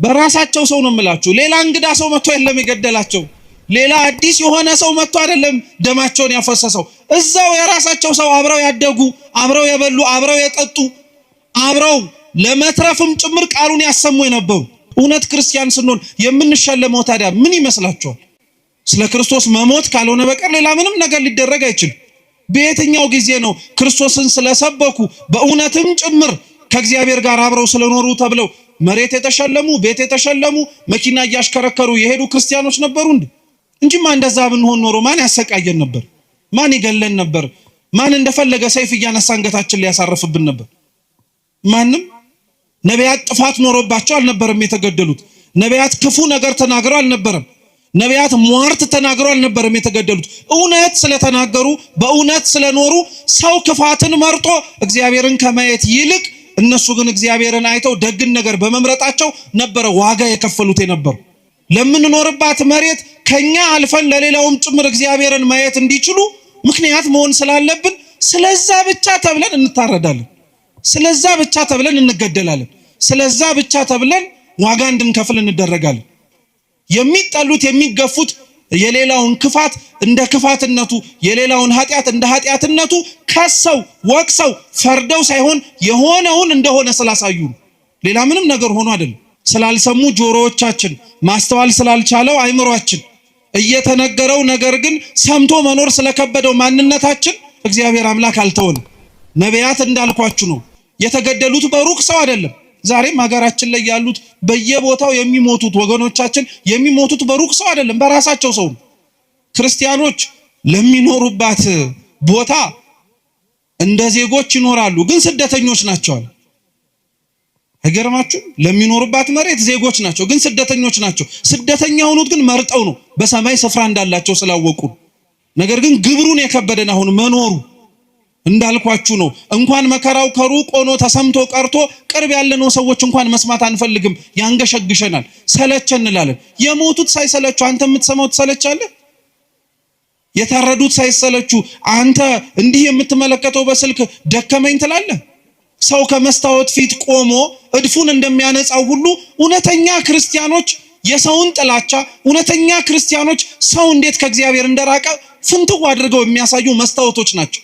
በራሳቸው ሰው ነው የምላችሁ። ሌላ እንግዳ ሰው መጥቶ አይደለም የገደላቸው። ሌላ አዲስ የሆነ ሰው መጥቶ አይደለም ደማቸውን ያፈሰሰው። እዛው የራሳቸው ሰው አብረው ያደጉ፣ አብረው የበሉ፣ አብረው የጠጡ፣ አብረው ለመትረፍም ጭምር ቃሉን ያሰሙ የነበሩ። እውነት ክርስቲያን ስንሆን የምንሸለመው ታዲያ ምን ይመስላችኋል? ስለ ክርስቶስ መሞት ካልሆነ በቀር ሌላ ምንም ነገር ሊደረግ አይችልም። በየትኛው ጊዜ ነው ክርስቶስን ስለሰበኩ በእውነትም ጭምር ከእግዚአብሔር ጋር አብረው ስለኖሩ ተብለው መሬት የተሸለሙ፣ ቤት የተሸለሙ፣ መኪና እያሽከረከሩ የሄዱ ክርስቲያኖች ነበሩ እንጂማ እንደዛ ብንሆን ኖሮ ማን ያሰቃየን ነበር? ማን ይገለን ነበር? ማን እንደፈለገ ሰይፍ እያነሳ አንገታችን ሊያሳርፍብን ነበር? ማንም። ነቢያት ጥፋት ኖሮባቸው አልነበረም የተገደሉት። ነቢያት ክፉ ነገር ተናግረው አልነበረም። ነቢያት ሟርት ተናግረው አልነበረም የተገደሉት። እውነት ስለተናገሩ በእውነት ስለኖሩ ሰው ክፋትን መርጦ እግዚአብሔርን ከማየት ይልቅ እነሱ ግን እግዚአብሔርን አይተው ደግን ነገር በመምረጣቸው ነበረ ዋጋ የከፈሉት የነበሩ። ለምንኖርባት መሬት ከኛ አልፈን ለሌላውም ጭምር እግዚአብሔርን ማየት እንዲችሉ ምክንያት መሆን ስላለብን ስለዛ ብቻ ተብለን እንታረዳለን። ስለዛ ብቻ ተብለን እንገደላለን። ስለዛ ብቻ ተብለን ዋጋ እንድንከፍል እንደረጋለን። የሚጠሉት የሚገፉት የሌላውን ክፋት እንደ ክፋትነቱ፣ የሌላውን ኃጢአት እንደ ኃጢአትነቱ ከሰው ወቅሰው ፈርደው ሳይሆን የሆነውን እንደሆነ ስላሳዩ፣ ሌላ ምንም ነገር ሆኖ አይደለም። ስላልሰሙ ጆሮዎቻችን፣ ማስተዋል ስላልቻለው አይምሮአችን፣ እየተነገረው ነገር ግን ሰምቶ መኖር ስለከበደው ማንነታችን እግዚአብሔር አምላክ አልተወንም። ነቢያት እንዳልኳችሁ ነው የተገደሉት፣ በሩቅ ሰው አይደለም። ዛሬም ሀገራችን ላይ ያሉት በየቦታው የሚሞቱት ወገኖቻችን የሚሞቱት በሩቅ ሰው አይደለም፣ በራሳቸው ሰው። ክርስቲያኖች ለሚኖሩባት ቦታ እንደ ዜጎች ይኖራሉ፣ ግን ስደተኞች ናቸው። አይገርማችሁም? ለሚኖሩባት መሬት ዜጎች ናቸው፣ ግን ስደተኞች ናቸው። ስደተኛ ሆኑት ግን መርጠው ነው፣ በሰማይ ስፍራ እንዳላቸው ስላወቁ። ነገር ግን ግብሩን የከበደን አሁን መኖሩ እንዳልኳችሁ ነው። እንኳን መከራው ከሩቅ ሆኖ ተሰምቶ ቀርቶ ቅርብ ያለነው ሰዎች እንኳን መስማት አንፈልግም፣ ያንገሸግሸናል፣ ሰለቸን እንላለን። የሞቱት ሳይሰለቹ አንተ የምትሰማው ትሰለቻለህ? የታረዱት ሳይሰለቹ አንተ እንዲህ የምትመለከተው በስልክ ደከመኝ ትላለህ? ሰው ከመስታወት ፊት ቆሞ እድፉን እንደሚያነጻው ሁሉ እውነተኛ ክርስቲያኖች የሰውን ጥላቻ፣ እውነተኛ ክርስቲያኖች ሰው እንዴት ከእግዚአብሔር እንደራቀ ፍንትው አድርገው የሚያሳዩ መስታወቶች ናቸው።